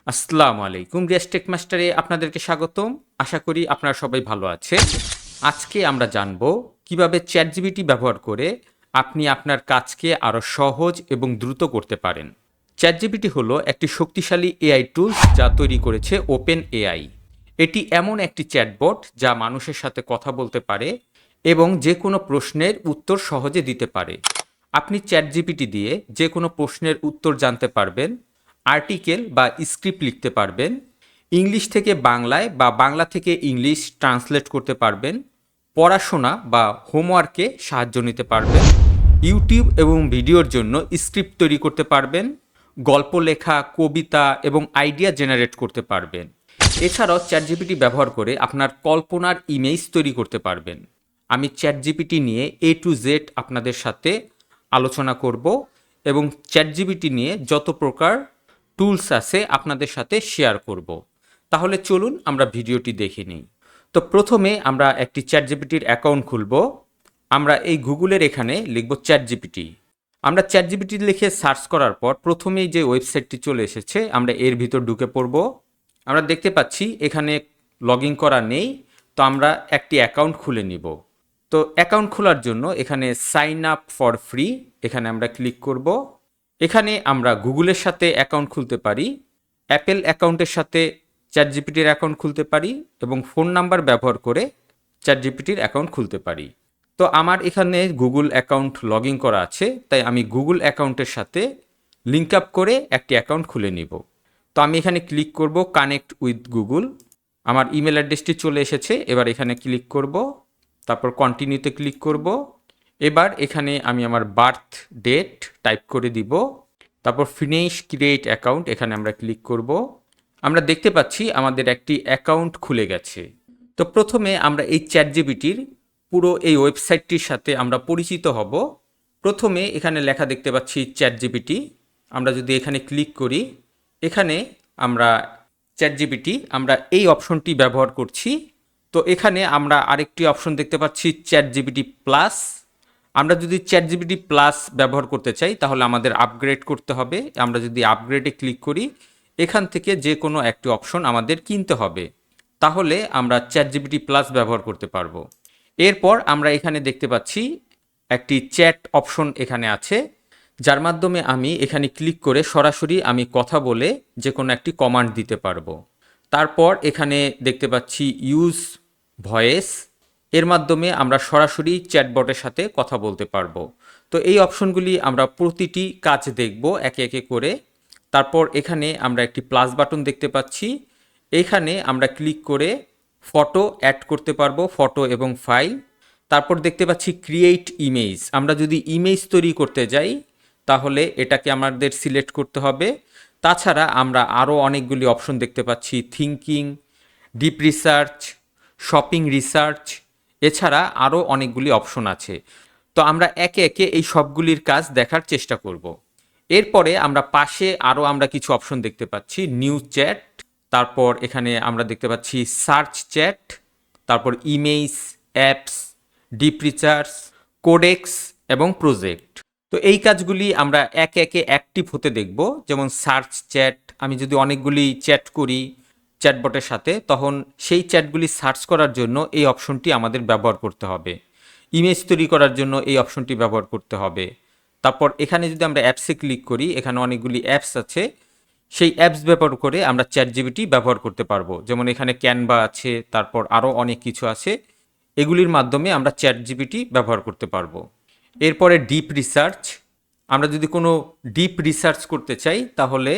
আসসালামু আলাইকুম। রিয়াজ টেক মাস্টারে আপনাদেরকে স্বাগতম। আশা করি আপনারা সবাই ভালো আছেন। আজকে আমরা জানব কিভাবে চ্যাটজিপিটি ব্যবহার করে আপনি আপনার কাজকে আরও সহজ এবং দ্রুত করতে পারেন। চ্যাটজিপিটি হলো একটি শক্তিশালী এআই টুলস যা তৈরি করেছে ওপেন এআই। এটি এমন একটি চ্যাটবট যা মানুষের সাথে কথা বলতে পারে এবং যে কোনো প্রশ্নের উত্তর সহজে দিতে পারে। আপনি চ্যাটজিপিটি দিয়ে যে কোনো প্রশ্নের উত্তর জানতে পারবেন, আর্টিকেল বা স্ক্রিপ্ট লিখতে পারবেন, ইংলিশ থেকে বাংলায় বা বাংলা থেকে ইংলিশ ট্রান্সলেট করতে পারবেন, পড়াশোনা বা হোমওয়ার্কে সাহায্য নিতে পারবেন, ইউটিউব এবং ভিডিওর জন্য স্ক্রিপ্ট তৈরি করতে পারবেন, গল্প লেখা, কবিতা এবং আইডিয়া জেনারেট করতে পারবেন। এছাড়াও চ্যাটজিপিটি ব্যবহার করে আপনার কল্পনার ইমেজ তৈরি করতে পারবেন। আমি চ্যাটজিপিটি নিয়ে এ টু জেড আপনাদের সাথে আলোচনা করব এবং চ্যাটজিপিটি নিয়ে যত প্রকার টুলস আছে আপনাদের সাথে শেয়ার করব। তাহলে চলুন আমরা ভিডিওটি দেখে নিই। তো প্রথমে আমরা একটি চ্যাটজিপিটির অ্যাকাউন্ট খুলব। আমরা এই গুগলের এখানে লিখব চ্যাটজিপিটি। আমরা চ্যাটজিপিটি লিখে সার্চ করার পর প্রথমেই যে ওয়েবসাইটটি চলে এসেছে আমরা এর ভিতর ঢুকে পড়ব। আমরা দেখতে পাচ্ছি এখানে লগ ইন করা নেই, তো আমরা একটি অ্যাকাউন্ট খুলে নিব। তো অ্যাকাউন্ট খোলার জন্য এখানে সাইন আপ ফর ফ্রি এখানে আমরা ক্লিক করব। এখানে আমরা গুগলের সাথে অ্যাকাউন্ট খুলতে পারি, অ্যাপেল অ্যাকাউন্টের সাথে চ্যাটজিপিটির অ্যাকাউন্ট খুলতে পারি এবং ফোন নাম্বার ব্যবহার করে চ্যাটজিপিটির অ্যাকাউন্ট খুলতে পারি। তো আমার এখানে গুগল অ্যাকাউন্ট লগ ইন করা আছে, তাই আমি গুগল অ্যাকাউন্টের সাথে লিঙ্ক আপ করে একটি অ্যাকাউন্ট খুলে নিব। তো আমি এখানে ক্লিক করব কানেক্ট উইথ গুগল। আমার ইমেল অ্যাড্রেসটি চলে এসেছে, এবার এখানে ক্লিক করব, তারপর কন্টিনিউতে ক্লিক করব। এবার এখানে আমি আমার বার্থ ডেট টাইপ করে দিব, তারপর ফিনিশ ক্রিয়েট অ্যাকাউন্ট এখানে আমরা ক্লিক করব। আমরা দেখতে পাচ্ছি আমাদের একটি অ্যাকাউন্ট খুলে গেছে। তো প্রথমে আমরা এই চ্যাটজিপিটির পুরো এই ওয়েবসাইটটির সাথে আমরা পরিচিত হব। প্রথমে এখানে লেখা দেখতে পাচ্ছি চ্যাটজিপিটি। আমরা যদি এখানে ক্লিক করি, এখানে আমরা চ্যাটজিপিটি আমরা এই অপশনটি ব্যবহার করছি। তো এখানে আমরা আরেকটি অপশন দেখতে পাচ্ছি চ্যাটজিপিটি প্লাস। আমরা যদি চ্যাটজিপিটি প্লাস ব্যবহার করতে চাই তাহলে আমাদের আপগ্রেড করতে হবে। আমরা যদি আপগ্রেডে ক্লিক করি, এখান থেকে যে কোনো একটি অপশন আমাদের কিনতে হবে, তাহলে আমরা চ্যাটজিপিটি প্লাস ব্যবহার করতে পারবো। এরপর আমরা এখানে দেখতে পাচ্ছি একটি চ্যাট অপশন এখানে আছে, যার মাধ্যমে আমি এখানে ক্লিক করে সরাসরি আমি কথা বলে যে কোনো একটি কমান্ড দিতে পারবো। তারপর এখানে দেখতে পাচ্ছি ইউজ ভয়েস, এর মাধ্যমে আমরা সরাসরি চ্যাটবটের সাথে কথা বলতে পারবো। তো এই অপশনগুলি আমরা প্রতিটি কাজ দেখব একে একে করে। তারপর এখানে আমরা একটি প্লাস বাটন দেখতে পাচ্ছি, এখানে আমরা ক্লিক করে ফটো অ্যাড করতে পারবো, ফটো এবং ফাইল। তারপর দেখতে পাচ্ছি ক্রিয়েট ইমেজ। আমরা যদি ইমেজ তৈরি করতে যাই তাহলে এটাকে আমাদের সিলেক্ট করতে হবে। তাছাড়া আমরা আরও অনেকগুলি অপশন দেখতে পাচ্ছি, thinking, deep research, shopping research, এছাড়া আরও অনেকগুলি অপশন আছে। তো আমরা একে একে এই সবগুলির কাজ দেখার চেষ্টা করব। এরপরে আমরা পাশে আরও আমরা কিছু অপশন দেখতে পাচ্ছি, নিউ চ্যাট, তারপর এখানে আমরা দেখতে পাচ্ছি সার্চ চ্যাট, তারপর image, apps, deep research, codex এবং প্রজেক্ট। তো এই কাজগুলি আমরা একে একে অ্যাক্টিভ হতে দেখব। যেমন সার্চ চ্যাট, আমি যদি অনেকগুলি চ্যাট করি চ্যাটবটের সাথে, তখন সেই চ্যাটগুলি সার্চ করার জন্য এই অপশনটি আমাদের ব্যবহার করতে হবে। ইমেজ তৈরি করার জন্য এই অপশনটি ব্যবহার করতে হবে। তারপর এখানে যদি আমরা অ্যাপসে ক্লিক করি, এখানে অনেকগুলি অ্যাপস আছে, সেই অ্যাপস ব্যবহার করে আমরা চ্যাটজিপিটি ব্যবহার করতে পারবো। যেমন এখানে ক্যানভা আছে, তারপর আরও অনেক কিছু আছে, এগুলির মাধ্যমে আমরা চ্যাটজিপিটি ব্যবহার করতে পারবো। এরপরে ডিপ রিসার্চ, আমরা যদি কোনো ডিপ রিসার্চ করতে চাই তাহলে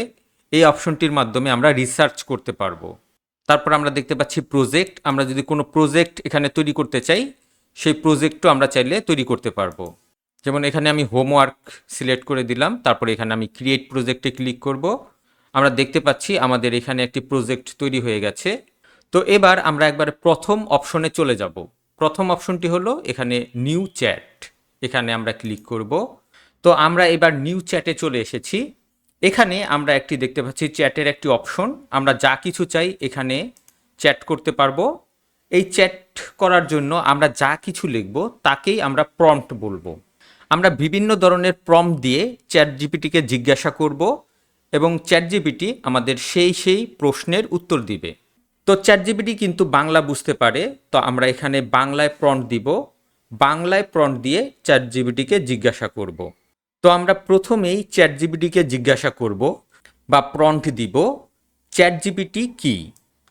এই অপশনটির মাধ্যমে আমরা রিসার্চ করতে পারবো। তারপর আমরা দেখতে পাচ্ছি প্রজেক্ট, আমরা যদি কোনো প্রজেক্ট এখানে তৈরি করতে চাই সেই প্রজেক্টও আমরা চাইলে তৈরি করতে পারবো। যেমন এখানে আমি হোমওয়ার্ক সিলেক্ট করে দিলাম, তারপরে এখানে আমি ক্রিয়েট প্রজেক্টে ক্লিক করব। আমরা দেখতে পাচ্ছি আমাদের এখানে একটি প্রজেক্ট তৈরি হয়ে গেছে। তো এবার আমরা একবার প্রথম অপশনে চলে যাব। প্রথম অপশনটি হলো এখানে নিউ চ্যাট, এখানে আমরা ক্লিক করব। তো আমরা এবার নিউ চ্যাটে চলে এসেছি। এখানে আমরা একটি দেখতে পাচ্ছি চ্যাটের একটি অপশন, আমরা যা কিছু চাই এখানে চ্যাট করতে পারবো। এই চ্যাট করার জন্য আমরা যা কিছু লিখব তাকেই আমরা প্রম্পট বলবো। আমরা বিভিন্ন ধরনের প্রম্পট দিয়ে চ্যাট জিপিটিকে জিজ্ঞাসা করব এবং চ্যাটজিপিটি আমাদের সেই প্রশ্নের উত্তর দিবে। তো চ্যাটজিপিটি কিন্তু বাংলা বুঝতে পারে, তো আমরা এখানে বাংলায় প্রম্পট দিব, বাংলায় প্রম্পট দিয়ে চ্যাটজিপিটিকে জিজ্ঞাসা করব। তো আমরা প্রথমেই চ্যাটজিপিটিকে জিজ্ঞাসা করব বা প্রম্পট দিব, চ্যাটজিপিটি কি।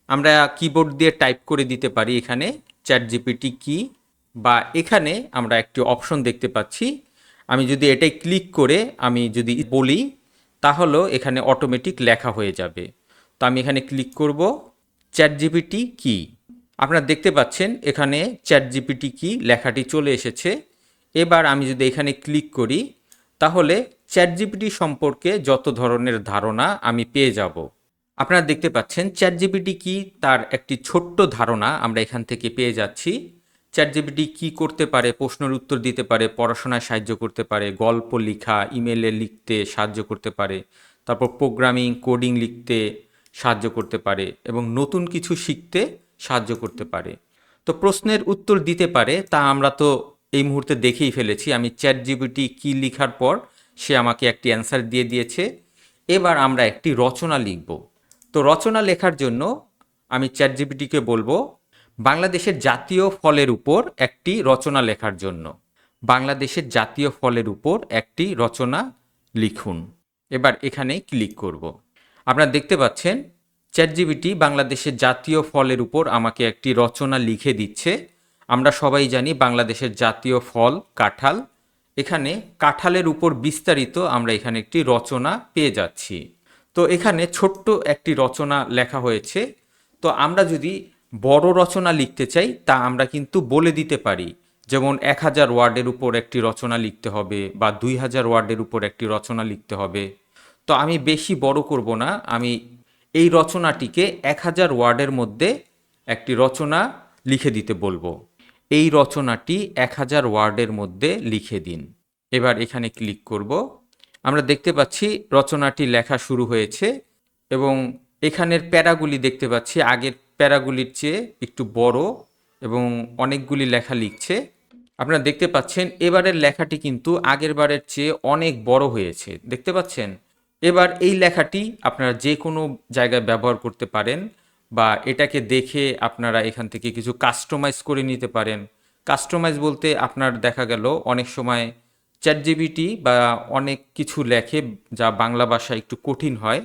আমরা কিবোর্ড দিয়ে টাইপ করে দিতে পারি এখানে চ্যাটজিপিটি কি, বা এখানে আমরা একটি অপশন দেখতে পাচ্ছি, আমি যদি এটাই ক্লিক করে আমি যদি বলি তাহলেও এখানে অটোমেটিক লেখা হয়ে যাবে। তো আমি এখানে ক্লিক করব চ্যাটজিপিটি কি। আপনারা দেখতে পাচ্ছেন এখানে চ্যাটজিপিটি কি লেখাটি চলে এসেছে। এবার আমি যদি এখানে ক্লিক করি তাহলে চ্যাটজিপিটি সম্পর্কে যত ধরনের ধারণা আমি পেয়ে যাব। আপনারা দেখতে পাচ্ছেন চ্যাটজিপিটি কি তার একটি ছোট্ট ধারণা আমরা এখান থেকে পেয়ে যাচ্ছি। চ্যাটজিপিটি কি করতে পারে, প্রশ্নের উত্তর দিতে পারে, পড়াশোনায় সাহায্য করতে পারে, গল্প লেখা, ইমেলে লিখতে সাহায্য করতে পারে, তারপর প্রোগ্রামিং কোডিং লিখতে সাহায্য করতে পারে এবং নতুন কিছু শিখতে সাহায্য করতে পারে। তো প্রশ্নের উত্তর দিতে পারে তা আমরা তো এই মুহূর্তে দেখেই ফেলেছি। আমি চ্যাটজিপিটি কি লেখার পর সে আমাকে একটি অ্যান্সার দিয়ে দিয়েছে। এবার আমরা একটি রচনা লিখব। তো রচনা লেখার জন্য আমি চ্যাটজিপিটিকে বলবো বাংলাদেশের জাতীয় ফলের উপর একটি রচনা লেখার জন্য। বাংলাদেশের জাতীয় ফলের উপর একটি রচনা লিখুন। এবার এখানে ক্লিক করব। আপনারা দেখতে পাচ্ছেন চ্যাটজিপিটি বাংলাদেশের জাতীয় ফলের উপর আমাকে একটি রচনা লিখে দিচ্ছে। আমরা সবাই জানি বাংলাদেশের জাতীয় ফল কাঁঠাল। এখানে কাঁঠালের উপর বিস্তারিত আমরা এখানে একটি রচনা পেয়ে যাচ্ছি। তো এখানে ছোট্ট একটি রচনা লেখা হয়েছে। তো আমরা যদি বড় রচনা লিখতে চাই তা আমরা কিন্তু বলে দিতে পারি, যেমন 1000 ওয়ার্ডের উপর একটি রচনা লিখতে হবে বা 2000 ওয়ার্ডের উপর একটি রচনা লিখতে হবে। তো আমি বেশি বড় করব না, আমি এই রচনাটিকে 1000 ওয়ার্ডের মধ্যে একটি রচনা লিখে দিতে বলবো। এই রচনাটি 1000 ওয়ার্ডের মধ্যে লিখে দিন। এবার এখানে ক্লিক করব। আমরা দেখতে পাচ্ছি রচনাটি লেখা শুরু হয়েছে এবং এখানের প্যারাগুলি দেখতে পাচ্ছি আগের প্যারাগুলির চেয়ে একটু বড় এবং অনেকগুলি লেখা লিখছে। আপনারা দেখতে পাচ্ছেন এবারের লেখাটি কিন্তু আগের বারের চেয়ে অনেক বড় হয়েছে, দেখতে পাচ্ছেন। এবার এই লেখাটি আপনারা যে কোনো জায়গায় ব্যবহার করতে পারেন বা এটাকে দেখে আপনারা এখান থেকে কিছু কাস্টমাইজ করে নিতে পারেন। কাস্টমাইজ বলতে আপনার দেখা গেল অনেক সময় চ্যাটজিপিটি বা অনেক কিছু লেখে যা বাংলা ভাষা একটু কঠিন হয়।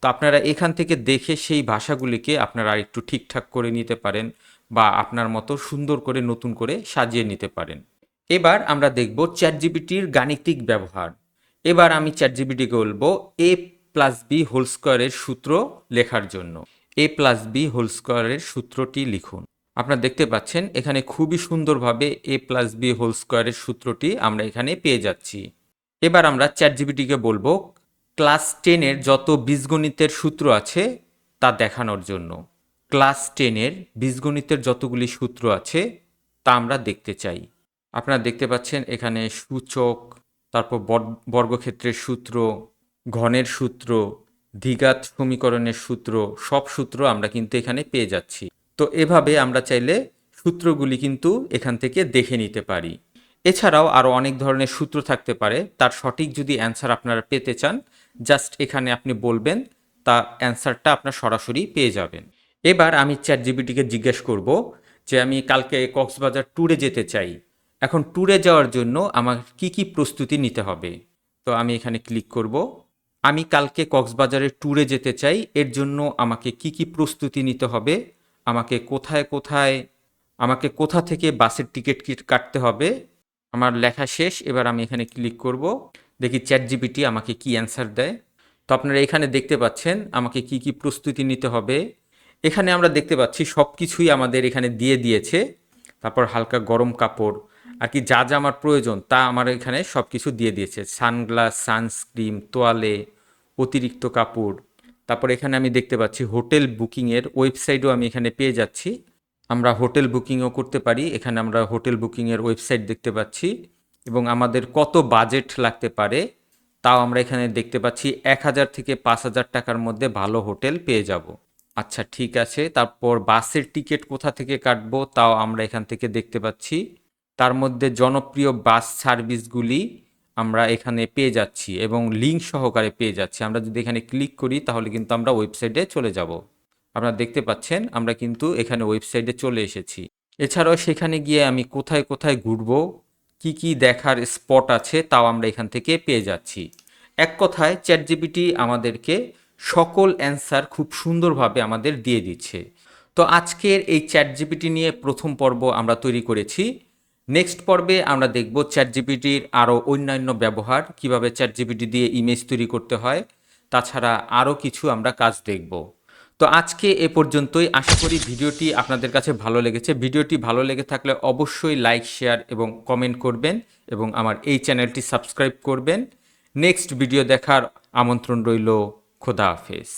তো আপনারা এখান থেকে দেখে সেই ভাষাগুলিকে আপনারা একটু ঠিকঠাক করে নিতে পারেন বা আপনার মতো সুন্দর করে নতুন করে সাজিয়ে নিতে পারেন। এবার আমরা দেখব চ্যাটজিপিটির গাণিতিক ব্যবহার। এবার আমি চ্যাটজিপিটিকে বলবো a+b² সূত্র লেখার জন্য। a+b² সূত্রটি লিখুন। আপনারা দেখতে পাচ্ছেন এখানে খুবই সুন্দরভাবে a+b² সূত্রটি আমরা এখানে পেয়ে যাচ্ছি। এবার আমরা চ্যাটজিপিটিকে বলবো ক্লাস 10-এর যত বীজগণিতের সূত্র আছে তা দেখানোর জন্য। ক্লাস 10-এর বীজগণিতের যতগুলি সূত্র আছে তা আমরা দেখতে চাই। আপনারা দেখতে পাচ্ছেন এখানে সূচক, তারপর বর্গক্ষেত্রের সূত্র, ঘনের সূত্র, দ্বিঘাত সমীকরণের সূত্র, সব সূত্র আমরা কিন্তু এখানে পেয়ে যাচ্ছি। তো এভাবে আমরা চাইলে সূত্রগুলি কিন্তু এখান থেকে দেখে নিতে পারি। এছাড়াও আরও অনেক ধরনের সূত্র থাকতে পারে, তার সঠিক যদি অ্যান্সার আপনারা পেতে চান জাস্ট এখানে আপনি বলবেন, তা অ্যান্সারটা আপনার সরাসরি পেয়ে যাবেন। এবার আমি চ্যাটজিপিটিকে জিজ্ঞেস করব যে আমি কালকে কক্সবাজার ট্যুরে যেতে চাই। এখন ট্যুরে যাওয়ার জন্য আমার কি প্রস্তুতি নিতে হবে। তো আমি এখানে ক্লিক করব। আমি কালকে কক্সবাজারের ট্যুরে যেতে চাই, এর জন্য আমাকে কি প্রস্তুতি নিতে হবে, আমাকে কোথা থেকে বাসের টিকিট কাটতে হবে। আমার লেখা শেষ। এবার আমি এখানে ক্লিক করব, দেখি চ্যাটজিপিটি আমাকে কি অ্যান্সার দেয়। তো আপনারা এখানে দেখতে পাচ্ছেন আমাকে কি প্রস্তুতি নিতে হবে। এখানে আমরা দেখতে পাচ্ছি সব কিছুই আমাদের এখানে দিয়ে দিয়েছে। তারপর হালকা গরম কাপড় আর কি যা আমার প্রয়োজন তা আমার এখানে সব কিছু দিয়ে দিয়েছে। সানগ্লাস, সানস্ক্রিন, তোয়ালে, অতিরিক্ত কাপড়। তারপর এখানে আমি দেখতে পাচ্ছি হোটেল বুকিংয়ের ওয়েবসাইটও আমি এখানে পেয়ে যাচ্ছি। আমরা হোটেল বুকিংও করতে পারি। এখানে আমরা হোটেল বুকিংয়ের ওয়েবসাইট দেখতে পাচ্ছি এবং আমাদের কত বাজেট লাগতে পারে তাও আমরা এখানে দেখতে পাচ্ছি। 1000 থেকে 5000 টাকার মধ্যে ভালো হোটেল পেয়ে যাব। আচ্ছা, ঠিক আছে। তারপর বাসের টিকিট কোথা থেকে কাটবো তাও আমরা এখান থেকে দেখতে পাচ্ছি। তার মধ্যে জনপ্রিয় বাস সার্ভিসগুলি আমরা এখানে পেয়ে যাচ্ছি এবং লিঙ্ক সহকারে পেয়ে যাচ্ছি। আমরা যদি এখানে ক্লিক করি তাহলে কিন্তু আমরা ওয়েবসাইটে চলে যাব। আপনারা দেখতে পাচ্ছেন আমরা কিন্তু এখানে ওয়েবসাইটে চলে এসেছি। এছাড়াও সেখানে গিয়ে আমি কোথায় কোথায় ঘুরবো, কি কি দেখার স্পট আছে তাও আমরা এখান থেকে পেয়ে যাচ্ছি। এক কথায় চ্যাটজিপিটি আমাদেরকে সকল অ্যান্সার খুব সুন্দরভাবে আমাদের দিয়ে দিচ্ছে। তো আজকের এই চ্যাটজিপিটি নিয়ে প্রথম পর্ব আমরা তৈরি করেছি। নেক্সট পর্বে আমরা দেখব চ্যাটজিপিটির আরও অন্যান্য ব্যবহার, কিভাবে চ্যাটজিপিটি দিয়ে ইমেজ তৈরি করতে হয়, তাছাড়া আরও কিছু আমরা কাজ দেখব। তো আজকে এ পর্যন্তই। আশা করি ভিডিওটি আপনাদের কাছে ভালো লেগেছে। ভিডিওটি ভালো লেগে থাকলে অবশ্যই লাইক, শেয়ার এবং কমেন্ট করবেন এবং আমার এই চ্যানেলটি সাবস্ক্রাইব করবেন। নেক্সট ভিডিও দেখার আমন্ত্রণ রইল। খোদা হাফেজ।